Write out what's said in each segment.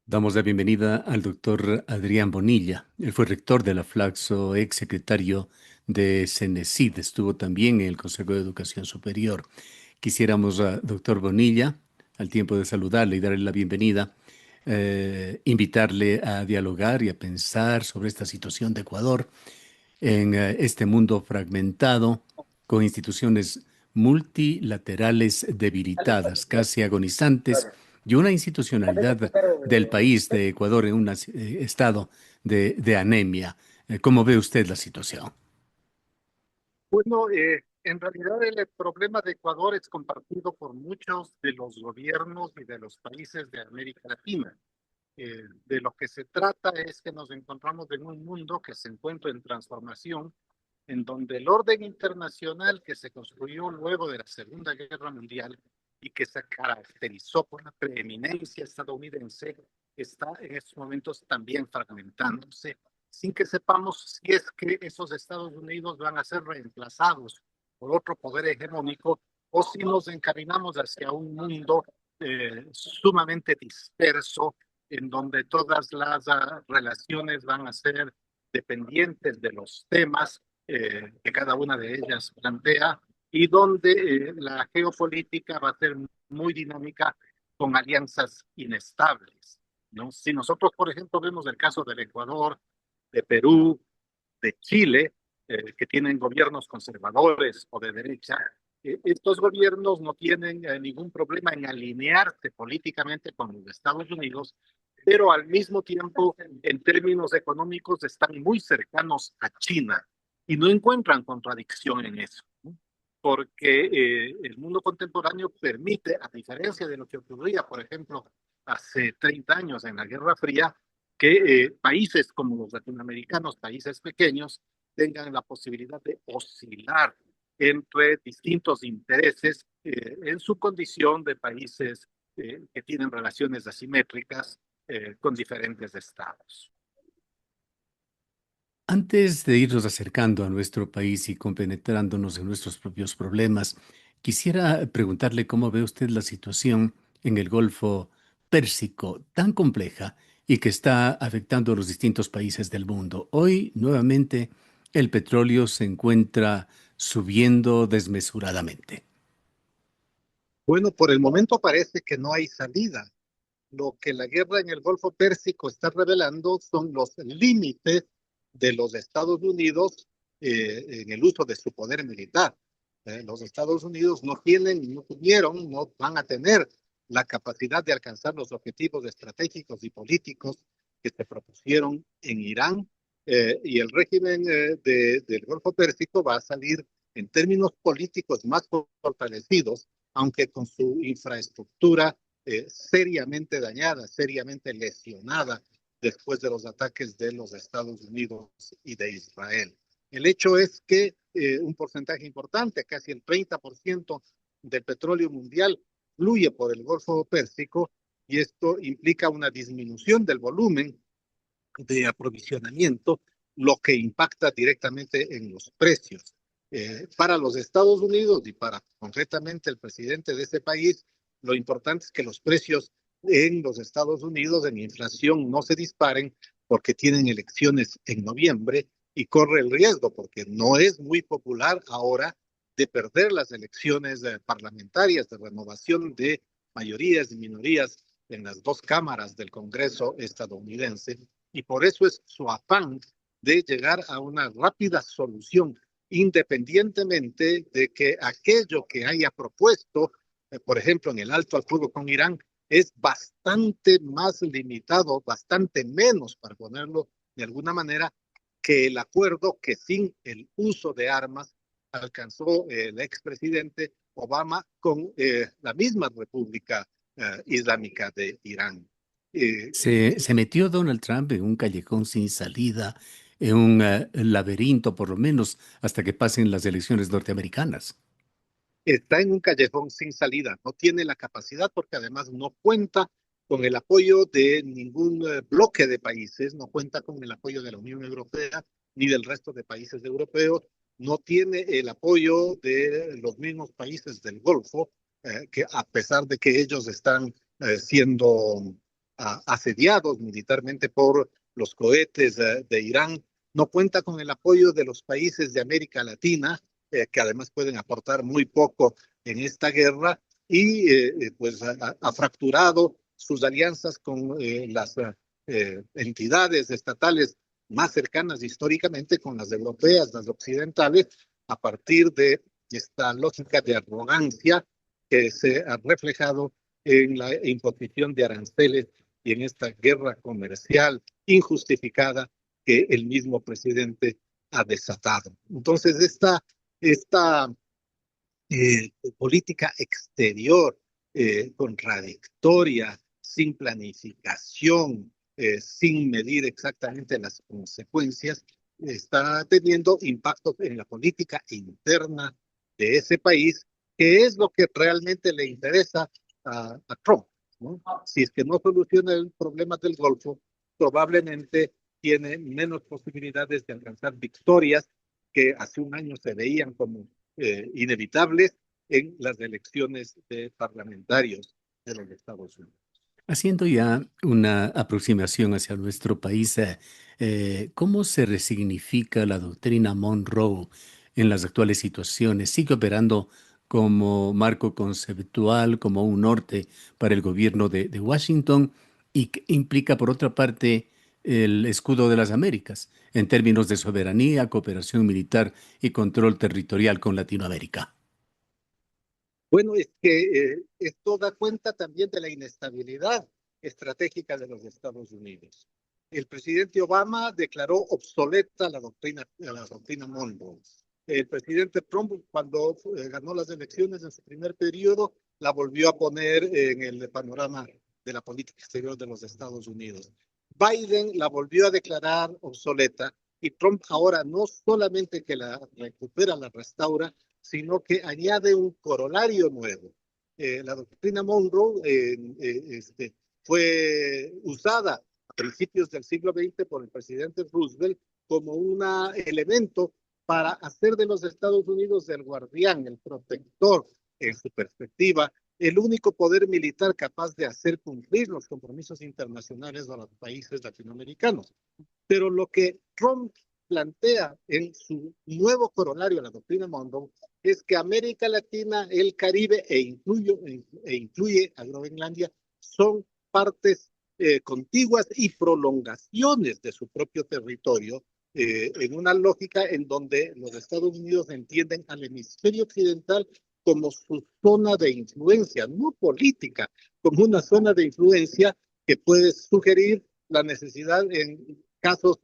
Damos la bienvenida al doctor Adrián Bonilla. Él fue rector de la Flaxo, ex secretario de CENESID. Estuvo también en el Consejo de Educación Superior. Quisiéramos, doctor Bonilla, al tiempo de saludarle y darle la bienvenida, invitarle a dialogar y a pensar sobre esta situación de Ecuador en este mundo fragmentado, con instituciones multilaterales debilitadas, casi agonizantes, y una institucionalidad del país de Ecuador en un estado de anemia. ¿Cómo ve usted la situación? Bueno, en realidad el problema de Ecuador es compartido por muchos de los gobiernos y de los países de América Latina. De lo que se trata es que nos encontramos en un mundo que se encuentra en transformación, en donde el orden internacional que se construyó luego de la Segunda Guerra Mundial y que se caracterizó por la preeminencia estadounidense, está en estos momentos también fragmentándose, sin que sepamos si es que esos Estados Unidos van a ser reemplazados por otro poder hegemónico o si nos encaminamos hacia un mundo sumamente disperso, en donde todas las relaciones van a ser dependientes de los temas que cada una de ellas plantea y donde la geopolítica va a ser muy dinámica con alianzas inestables, ¿no? Si nosotros, por ejemplo, vemos el caso del Ecuador, de Perú, de Chile, que tienen gobiernos conservadores o de derecha, estos gobiernos no tienen ningún problema en alinearse políticamente con los Estados Unidos, pero al mismo tiempo, en términos económicos, están muy cercanos a China y no encuentran contradicción en eso, ¿no? Porque el mundo contemporáneo permite, a diferencia de lo que ocurría, por ejemplo, hace 30 años en la Guerra Fría, que países como los latinoamericanos, países pequeños, tengan la posibilidad de oscilar entre distintos intereses en su condición de países que tienen relaciones asimétricas con diferentes estados. Antes de irnos acercando a nuestro país y compenetrándonos en nuestros propios problemas, quisiera preguntarle cómo ve usted la situación en el Golfo Pérsico, tan compleja y que está afectando a los distintos países del mundo. Hoy, nuevamente, el petróleo se encuentra subiendo desmesuradamente. Bueno, por el momento parece que no hay salida. Lo que la guerra en el Golfo Pérsico está revelando son los límites de los Estados Unidos en el uso de su poder militar. Los Estados Unidos no tienen, no tuvieron, no van a tener la capacidad de alcanzar los objetivos estratégicos y políticos que se propusieron en Irán, y el régimen del Golfo Pérsico va a salir en términos políticos más fortalecidos, aunque con su infraestructura seriamente dañada, seriamente lesionada después de los ataques de los Estados Unidos y de Israel. El hecho es que un porcentaje importante, casi el 30% del petróleo mundial, fluye por el Golfo Pérsico, y esto implica una disminución del volumen de aprovisionamiento, lo que impacta directamente en los precios. Para los Estados Unidos y para concretamente el presidente de ese país, lo importante es que los precios en los Estados Unidos en inflación no se disparen porque tienen elecciones en noviembre y corre el riesgo porque no es muy popular ahora de perder las elecciones parlamentarias de renovación de mayorías y minorías en las dos cámaras del Congreso estadounidense, y por eso es su afán de llegar a una rápida solución, independientemente de que aquello que haya propuesto, por ejemplo, en el alto al fuego con Irán, es bastante más limitado, bastante menos, para ponerlo de alguna manera, que el acuerdo que sin el uso de armas alcanzó el expresidente Obama con la misma República Islámica de Irán. Eh, Se metió Donald Trump en un callejón sin salida, en un laberinto por lo menos, hasta que pasen las elecciones norteamericanas. Está en un callejón sin salida, no tiene la capacidad porque además no cuenta con el apoyo de ningún bloque de países, no cuenta con el apoyo de la Unión Europea ni del resto de países europeos, no tiene el apoyo de los mismos países del Golfo, que a pesar de que ellos están siendo asediados militarmente por los cohetes de Irán. No cuenta con el apoyo de los países de América Latina, que además pueden aportar muy poco en esta guerra, y pues ha fracturado sus alianzas con las entidades estatales más cercanas históricamente, con las europeas, las occidentales, a partir de esta lógica de arrogancia que se ha reflejado en la imposición de aranceles y en esta guerra comercial injustificada que el mismo presidente ha desatado. Entonces, esta política exterior contradictoria, sin planificación, sin medir exactamente las consecuencias, está teniendo impacto en la política interna de ese país, que es lo que realmente le interesa a Trump, ¿no? Si es que no soluciona el problema del Golfo, probablemente tiene menos posibilidades de alcanzar victorias que hace un año se veían como inevitables en las elecciones de parlamentarios de los Estados Unidos. Haciendo ya una aproximación hacia nuestro país, ¿cómo se resignifica la doctrina Monroe en las actuales situaciones? ¿Sigue operando como marco conceptual, como un norte para el gobierno de Washington? ¿Y qué implica, por otra parte, el escudo de las Américas en términos de soberanía, cooperación militar y control territorial con Latinoamérica? Bueno, es que esto da cuenta también de la inestabilidad estratégica de los Estados Unidos. El presidente Obama declaró obsoleta la doctrina Monroe. El presidente Trump, cuando ganó las elecciones en su primer periodo, la volvió a poner en el panorama de la política exterior de los Estados Unidos. Biden la volvió a declarar obsoleta y Trump ahora no solamente que la recupera, la restaura, sino que añade un corolario nuevo. La doctrina Monroe fue usada a principios del siglo XX por el presidente Roosevelt como un elemento para hacer de los Estados Unidos el guardián, el protector, en su perspectiva, el único poder militar capaz de hacer cumplir los compromisos internacionales de los países latinoamericanos. Pero lo que Trump plantea en su nuevo corolario, la doctrina Monroe, es que América Latina, el Caribe incluye a Groenlandia son partes contiguas y prolongaciones de su propio territorio, en una lógica en donde los Estados Unidos entienden al hemisferio occidental como su zona de influencia, no política, como una zona de influencia que puede sugerir la necesidad en casos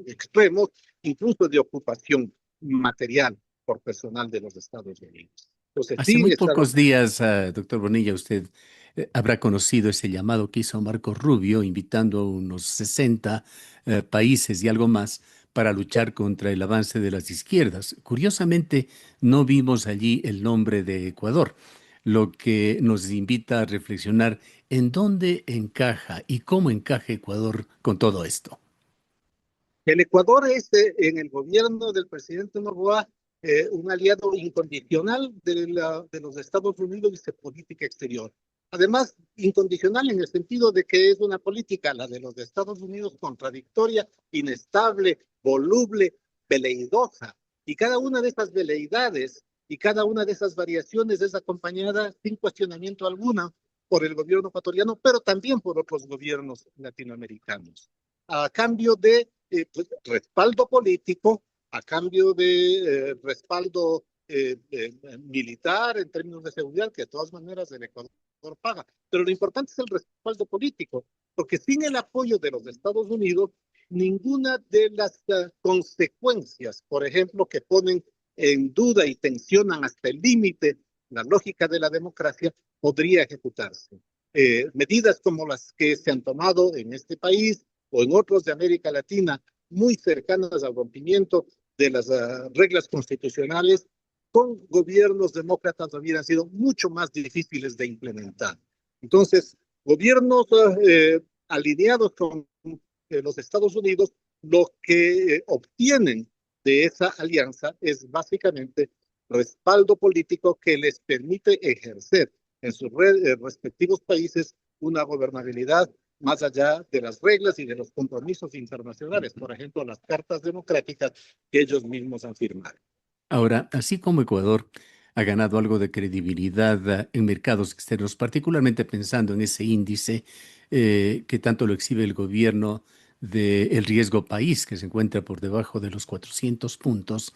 extremos, incluso de ocupación material por personal de los Estados Unidos. Entonces, Hace sí, muy esta pocos días, doctor Bonilla, usted habrá conocido ese llamado que hizo Marco Rubio, invitando a unos 60 países y algo más para luchar contra el avance de las izquierdas. Curiosamente, no vimos allí el nombre de Ecuador, lo que nos invita a reflexionar en dónde encaja y cómo encaja Ecuador con todo esto. el Ecuador es en el gobierno del presidente Noboa un aliado incondicional de los Estados Unidos y su política exterior. Además, incondicional en el sentido de que es una política, la de los Estados Unidos, contradictoria, inestable, voluble, veleidosa. Y cada una de esas veleidades y cada una de esas variaciones es acompañada sin cuestionamiento alguna por el gobierno ecuatoriano, pero también por otros gobiernos latinoamericanos, a cambio de pues, respaldo político, a cambio de respaldo militar en términos de seguridad, que de todas maneras el Ecuador paga. Pero lo importante es el respaldo político, porque sin el apoyo de los Estados Unidos, ninguna de las consecuencias, por ejemplo, que ponen en duda y tensionan hasta el límite la lógica de la democracia, podría ejecutarse. Medidas como las que se han tomado en este país o en otros de América Latina, muy cercanas al rompimiento de las reglas constitucionales, con gobiernos demócratas hubieran sido mucho más difíciles de implementar. Entonces, gobiernos alineados con los Estados Unidos, lo que obtienen de esa alianza es básicamente respaldo político que les permite ejercer en sus respectivos países una gobernabilidad más allá de las reglas y de los compromisos internacionales, por ejemplo, las cartas democráticas que ellos mismos han firmado. Ahora, así como Ecuador ha ganado algo de credibilidad en mercados externos, particularmente pensando en ese índice que tanto lo exhibe el gobierno del riesgo país, que se encuentra por debajo de los 400 puntos.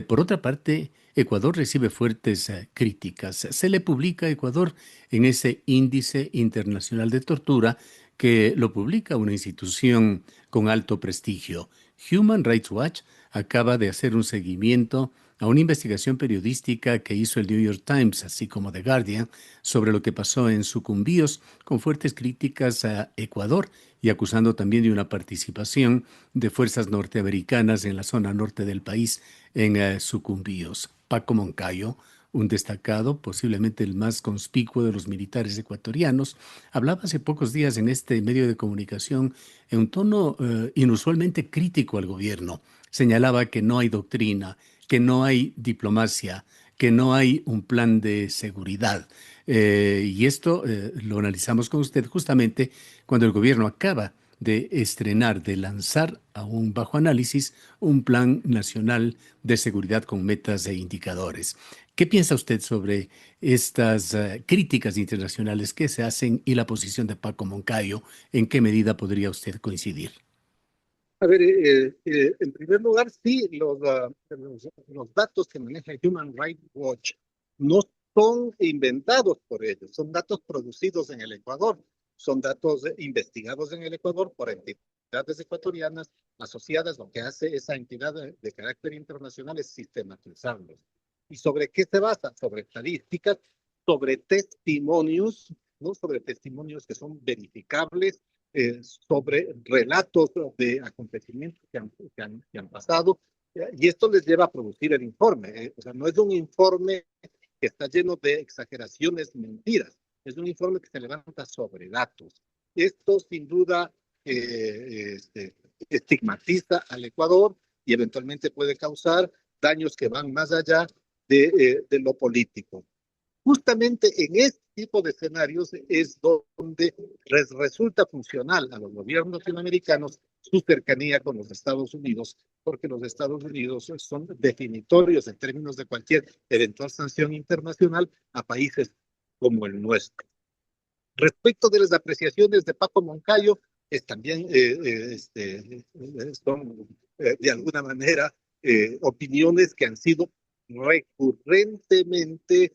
Por otra parte, Ecuador recibe fuertes críticas. Se le publica a Ecuador en ese índice internacional de tortura que lo publica una institución con alto prestigio. Human Rights Watch acaba de hacer un seguimiento a una investigación periodística que hizo el New York Times, así como The Guardian, sobre lo que pasó en Sucumbíos, con fuertes críticas a Ecuador y acusando también de una participación de fuerzas norteamericanas en la zona norte del país en Sucumbíos. Paco Moncayo, un destacado, posiblemente el más conspicuo de los militares ecuatorianos, hablaba hace pocos días en este medio de comunicación en un tono inusualmente crítico al gobierno. Señalaba que no hay doctrina, que no hay diplomacia, que no hay un plan de seguridad. Y esto lo analizamos con usted justamente cuando el gobierno acaba de estrenar, de lanzar a un bajo análisis un plan nacional de seguridad con metas e indicadores. ¿Qué piensa usted sobre estas críticas internacionales que se hacen y la posición de Paco Moncayo? ¿En qué medida podría usted coincidir? A ver, en primer lugar, sí, los datos que maneja Human Rights Watch no son inventados por ellos, son datos producidos en el Ecuador, son datos investigados en el Ecuador por entidades ecuatorianas asociadas. Lo que hace esa entidad de carácter internacional es sistematizarlos. ¿Y sobre qué se basa? Sobre estadísticas, sobre testimonios, ¿no? Sobre testimonios que son verificables, sobre relatos de acontecimientos que han pasado, y esto les lleva a producir el informe. O sea, no es un informe que está lleno de exageraciones, mentiras, es un informe que se levanta sobre datos. Esto sin duda estigmatiza al Ecuador y eventualmente puede causar daños que van más allá de lo político. Justamente en este tipo de escenarios es donde les resulta funcional a los gobiernos latinoamericanos su cercanía con los Estados Unidos, porque los Estados Unidos son definitorios en términos de cualquier eventual sanción internacional a países como el nuestro. Respecto de las apreciaciones de Paco Moncayo, es también son de alguna manera opiniones que han sido recurrentemente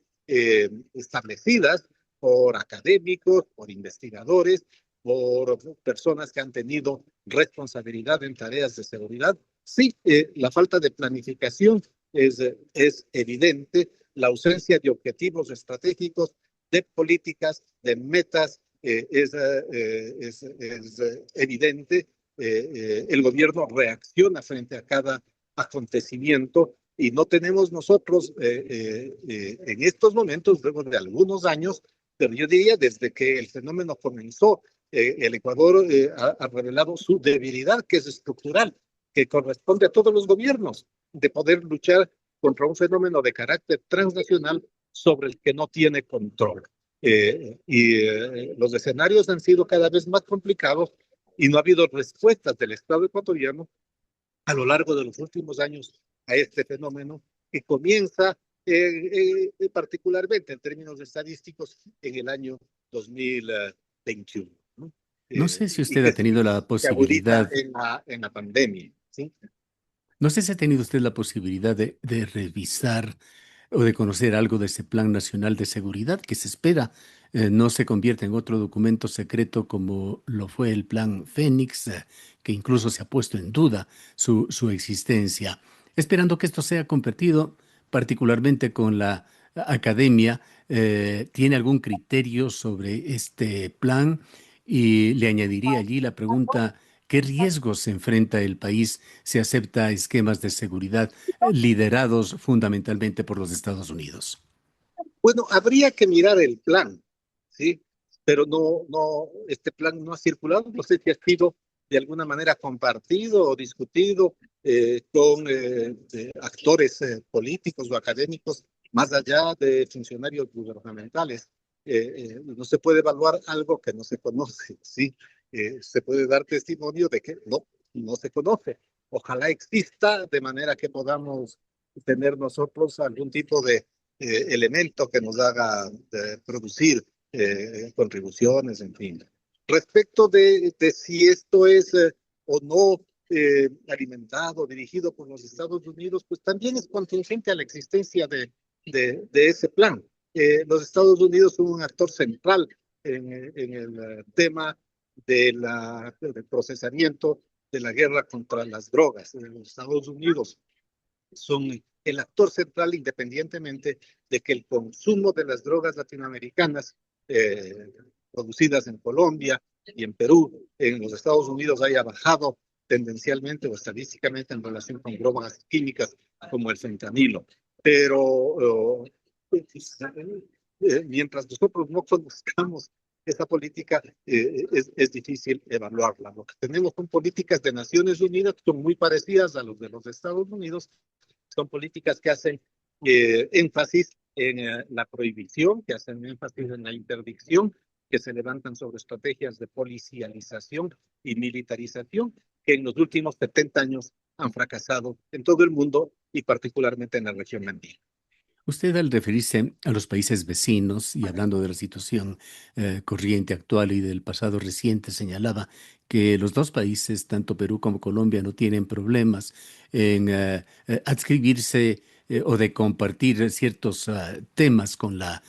establecidas por académicos, por investigadores, por personas que han tenido responsabilidad en tareas de seguridad. Sí, la falta de planificación es evidente, la ausencia de objetivos estratégicos, de políticas, de metas, es evidente. El gobierno reacciona frente a cada acontecimiento y no tenemos nosotros en estos momentos, luego de algunos años, pero yo diría desde que el fenómeno comenzó, el Ecuador ha revelado su debilidad, que es estructural, que corresponde a todos los gobiernos, de poder luchar contra un fenómeno de carácter transnacional sobre el que no tiene control. Los escenarios han sido cada vez más complicados y no ha habido respuestas del Estado ecuatoriano a lo largo de los últimos años a este fenómeno que comienza particularmente en términos estadísticos en el año 2021, ¿no? No sé si Y usted que ha tenido la se agudiza posibilidad. en la pandemia, ¿sí? No sé si ha tenido usted la posibilidad de revisar o de conocer algo de ese Plan Nacional de Seguridad que se espera no se convierta en otro documento secreto como lo fue el Plan Fénix, que incluso se ha puesto en duda su existencia. Esperando que esto sea compartido, particularmente con la academia, ¿tiene algún criterio sobre este plan? Y le añadiría allí la pregunta: ¿qué riesgos se enfrenta el país si acepta esquemas de seguridad liderados fundamentalmente por los Estados Unidos? Bueno, habría que mirar el plan, ¿sí? Pero este plan no ha circulado, no sé si ha sido de alguna manera compartido o discutido con actores políticos o académicos, más allá de funcionarios gubernamentales. no se puede evaluar algo que no se conoce, ¿sí? Se puede dar testimonio de que no se conoce. Ojalá exista de manera que podamos tener nosotros algún tipo de elemento que nos haga producir contribuciones, en fin. Respecto de si esto es o no alimentado, dirigido por los Estados Unidos, pues también es contingente a la existencia de ese plan. Los Estados Unidos son un actor central en el tema del procesamiento de la guerra contra las drogas. Los Estados Unidos son el actor central independientemente de que el consumo de las drogas latinoamericanas producidas en Colombia y en Perú, en los Estados Unidos haya bajado tendencialmente o estadísticamente en relación con drogas químicas como el fentanilo. Pero mientras nosotros no conozcamos esa política, es difícil evaluarla. Lo que tenemos son políticas de Naciones Unidas que son muy parecidas a los de los Estados Unidos, son políticas que hacen énfasis en la prohibición, que hacen énfasis en la interdicción, que se levantan sobre estrategias de policialización y militarización, que en los últimos 70 años han fracasado en todo el mundo y particularmente en la región andina. Usted al referirse a los países vecinos y hablando de la situación corriente actual y del pasado reciente, señalaba que los dos países, tanto Perú como Colombia, no tienen problemas en adscribirse o de compartir ciertos temas con la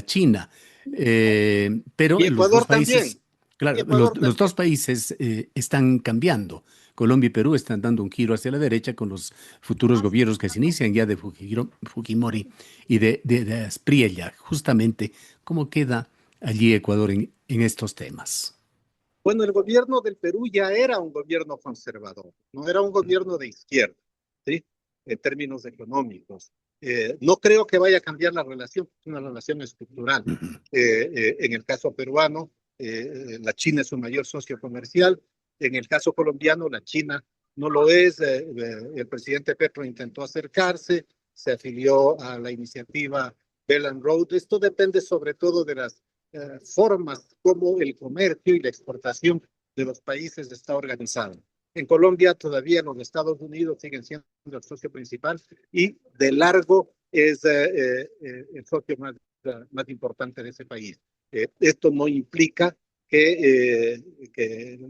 China. Pero Y los dos Ecuador también, países, y claro, Ecuador los dos también. países están cambiando. Colombia y Perú están dando un giro hacia la derecha con los futuros gobiernos que se inician ya de Fujimori y de Aspriella, justamente. ¿Cómo queda allí Ecuador en estos temas? Bueno, el gobierno del Perú ya era un gobierno conservador, no era un gobierno de izquierda, ¿sí? En términos económicos. No creo que vaya a cambiar la relación, es una relación estructural. Ujú. En el caso peruano, la China es su mayor socio comercial. En el caso colombiano, la China no lo es. El presidente Petro intentó acercarse, se afilió a la iniciativa Belt and Road. Esto depende sobre todo de las formas como el comercio y la exportación de los países está organizado. En Colombia todavía los Estados Unidos siguen siendo el socio principal y de largo es el socio más importante de ese país. Esto no implica que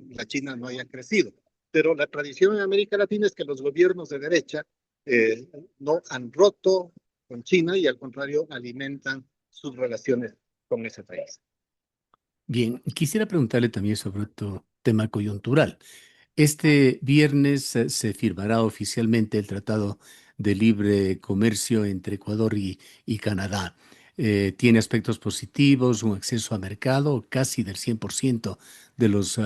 la China no haya crecido, pero la tradición en América Latina es que los gobiernos de derecha no han roto con China y al contrario alimentan sus relaciones con ese país. Bien, quisiera preguntarle también sobre otro tema coyuntural. Este viernes se firmará oficialmente el Tratado de Libre Comercio entre Ecuador y Canadá. Tiene aspectos positivos, un acceso a mercado casi del 100% de los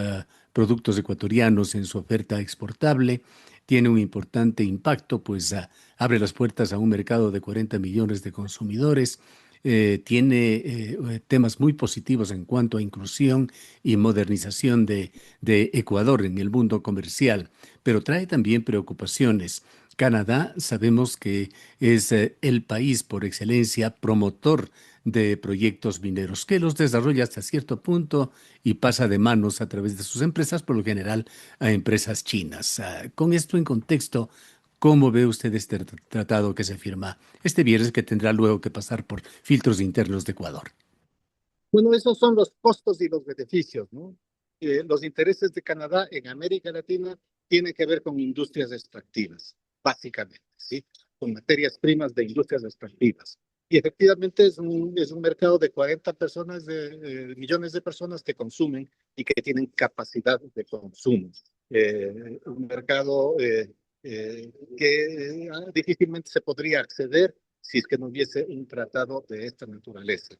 productos ecuatorianos en su oferta exportable. Tiene un importante impacto, pues abre las puertas a un mercado de 40 millones de consumidores. Tiene temas muy positivos en cuanto a inclusión y modernización de Ecuador en el mundo comercial, pero trae también preocupaciones. Canadá sabemos que es el país por excelencia promotor de proyectos mineros, que los desarrolla hasta cierto punto y pasa de manos a través de sus empresas, por lo general a empresas chinas. Con esto en contexto, ¿cómo ve usted este tratado que se firma este viernes que tendrá luego que pasar por filtros internos de Ecuador? Bueno, esos son los costos y los beneficios, ¿no? Los intereses de Canadá en América Latina tienen que ver con industrias extractivas, básicamente, ¿sí? Con materias primas de industrias extractivas. Y efectivamente es un mercado de 40 personas, millones de personas que consumen y que tienen capacidad de consumo. Un mercado que difícilmente se podría acceder si es que no hubiese un tratado de esta naturaleza.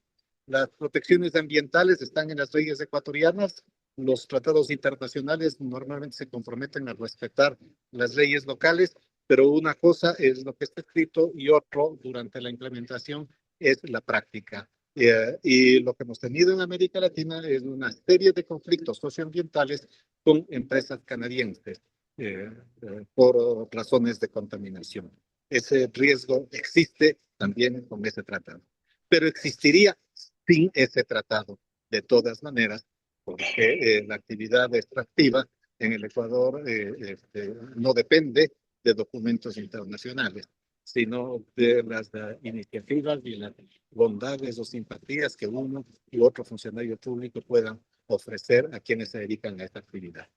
Las protecciones ambientales están en las leyes ecuatorianas. Los tratados internacionales normalmente se comprometen a respetar las leyes locales, pero una cosa es lo que está escrito y otro durante la implementación es la práctica. Y lo que hemos tenido en América Latina es una serie de conflictos socioambientales con empresas canadienses por razones de contaminación. Ese riesgo existe también con ese tratado, pero existiría sin ese tratado. De todas maneras, porque la actividad extractiva en el Ecuador no depende de documentos internacionales, sino de las iniciativas y las bondades o simpatías que uno y otro funcionario público puedan ofrecer a quienes se dedican a esta actividad.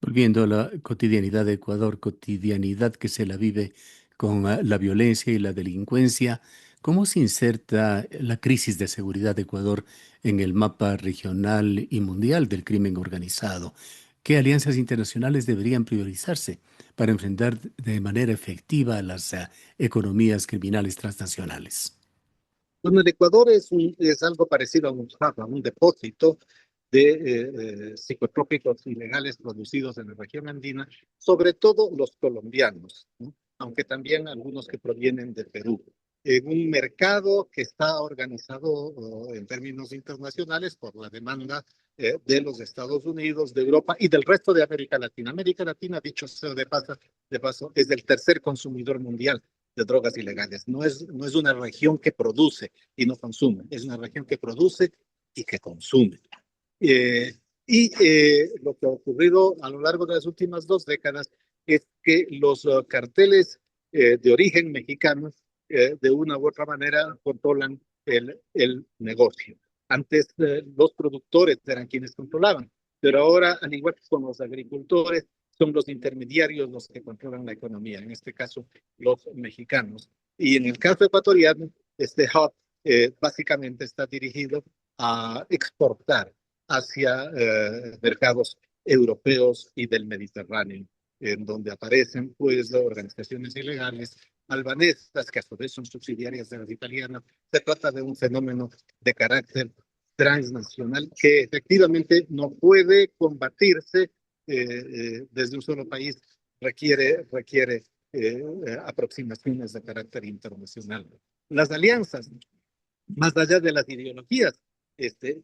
Volviendo a la cotidianidad de Ecuador, cotidianidad que se la vive con la violencia y la delincuencia, ¿cómo se inserta la crisis de seguridad de Ecuador en el mapa regional y mundial del crimen organizado? ¿Qué alianzas internacionales deberían priorizarse para enfrentar de manera efectiva a las economías criminales transnacionales? Bueno, el Ecuador es algo parecido a un hub, a un depósito de psicotrópicos ilegales producidos en la región andina, sobre todo los colombianos, ¿no? Aunque también algunos que provienen de Perú. En un mercado que está organizado en términos internacionales por la demanda de los Estados Unidos, de Europa y del resto de América Latina. América Latina, dicho sea de paso, es el tercer consumidor mundial de drogas ilegales. No es una región que produce y no consume, es una región que produce y que consume. Lo que ha ocurrido a lo largo de las últimas 2 décadas es que los carteles de origen mexicano, de una u otra manera, controlan el negocio. Antes los productores eran quienes controlaban, pero ahora, al igual que con los agricultores, son los intermediarios los que controlan la economía, en este caso los mexicanos. Y en el caso ecuatoriano, este hub básicamente está dirigido a exportar hacia mercados europeos y del Mediterráneo, en donde aparecen pues organizaciones ilegales albanesas que a su vez son subsidiarias de las italianas. Se trata de un fenómeno de carácter transnacional que efectivamente no puede combatirse desde un solo país, requiere aproximaciones de carácter internacional. Las alianzas, más allá de las ideologías,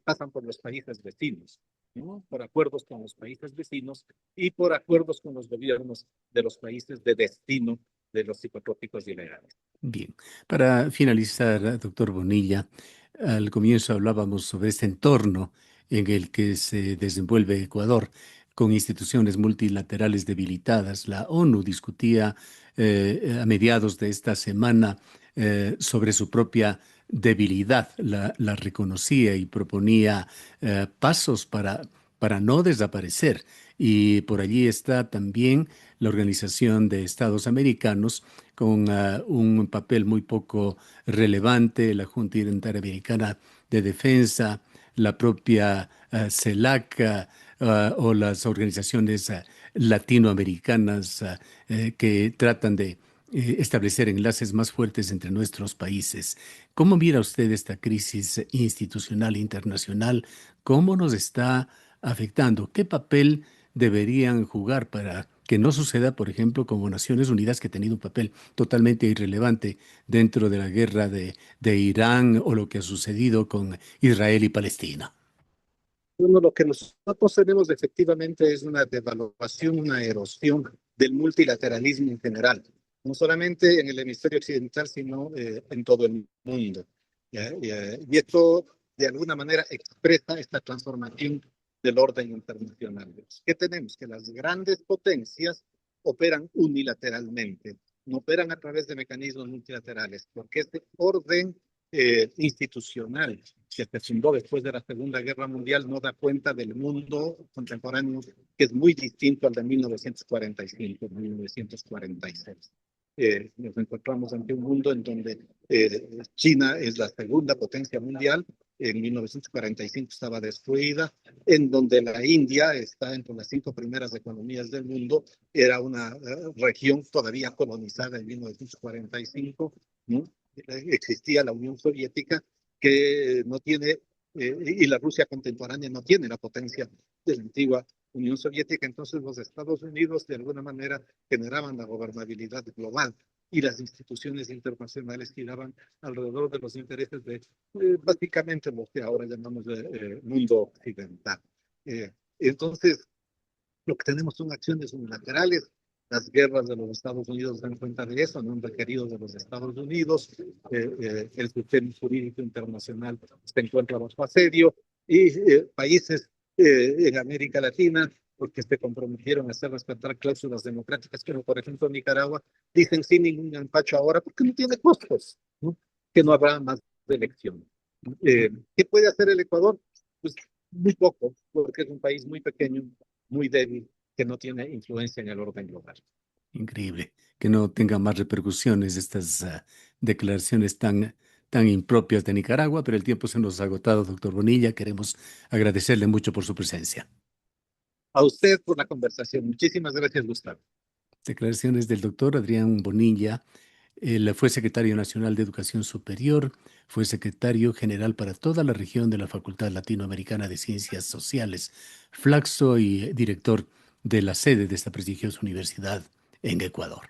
pasan por los países vecinos, ¿no? Por acuerdos con los países vecinos y por acuerdos con los gobiernos de los países de destino de los psicotrópicos ilegales. Bien, para finalizar, doctor Bonilla, al comienzo hablábamos sobre este entorno en el que se desenvuelve Ecuador, con instituciones multilaterales debilitadas. La ONU discutía a mediados de esta semana sobre su propia debilidad, la reconocía y proponía pasos para no desaparecer. Y por allí está también la Organización de Estados Americanos con un papel muy poco relevante, la Junta Interamericana de Defensa, la propia CELAC o las organizaciones latinoamericanas que tratan de establecer enlaces más fuertes entre nuestros países. ¿Cómo mira usted esta crisis institucional internacional? ¿Cómo nos está afectando? ¿Qué papel deberían jugar para que no suceda, por ejemplo, como Naciones Unidas, que ha tenido un papel totalmente irrelevante dentro de la guerra de Irán o lo que ha sucedido con Israel y Palestina? Bueno, lo que nosotros tenemos efectivamente es una devaluación, una erosión del multilateralismo en general, no solamente en el hemisferio occidental, sino en todo el mundo. ¿Ya? Y esto, de alguna manera, expresa esta transformación del orden internacional. ¿Qué tenemos? Que las grandes potencias operan unilateralmente, no operan a través de mecanismos multilaterales, porque este orden institucional que se fundó después de la Segunda Guerra Mundial no da cuenta del mundo contemporáneo, que es muy distinto al de 1945, 1946. Nos encontramos ante un mundo en donde China es la segunda potencia mundial, en 1945 estaba destruida, en donde la India está entre las 5 primeras economías del mundo, era una región todavía colonizada en 1945, ¿no? Existía la Unión Soviética que no tiene, y la Rusia contemporánea no tiene la potencia de la antigua Unión Soviética. Entonces los Estados Unidos de alguna manera generaban la gobernabilidad global y las instituciones internacionales giraban alrededor de los intereses de básicamente lo que ahora llamamos mundo occidental. Entonces, lo que tenemos son acciones unilaterales Las guerras de los Estados Unidos dan cuenta de eso, no han requerido de los Estados Unidos. El sistema jurídico internacional se encuentra bajo asedio y países en América Latina, porque se comprometieron a hacer respetar cláusulas democráticas, como por ejemplo Nicaragua, dicen sin ningún empacho ahora, porque no tiene costos, ¿no? Que no habrá más de elección. ¿Qué puede hacer el Ecuador? Pues muy poco, porque es un país muy pequeño, muy débil, que no tiene influencia en el orden global. Increíble que no tenga más repercusiones estas declaraciones tan impropias de Nicaragua, pero el tiempo se nos ha agotado, doctor Bonilla. Queremos agradecerle mucho por su presencia. A usted por la conversación. Muchísimas gracias, Gustavo. Declaraciones del doctor Adrián Bonilla. Él fue secretario nacional de Educación Superior, fue secretario general para toda la región de la Facultad Latinoamericana de Ciencias Sociales, Flaxo, y director de la sede de esta prestigiosa universidad en Ecuador.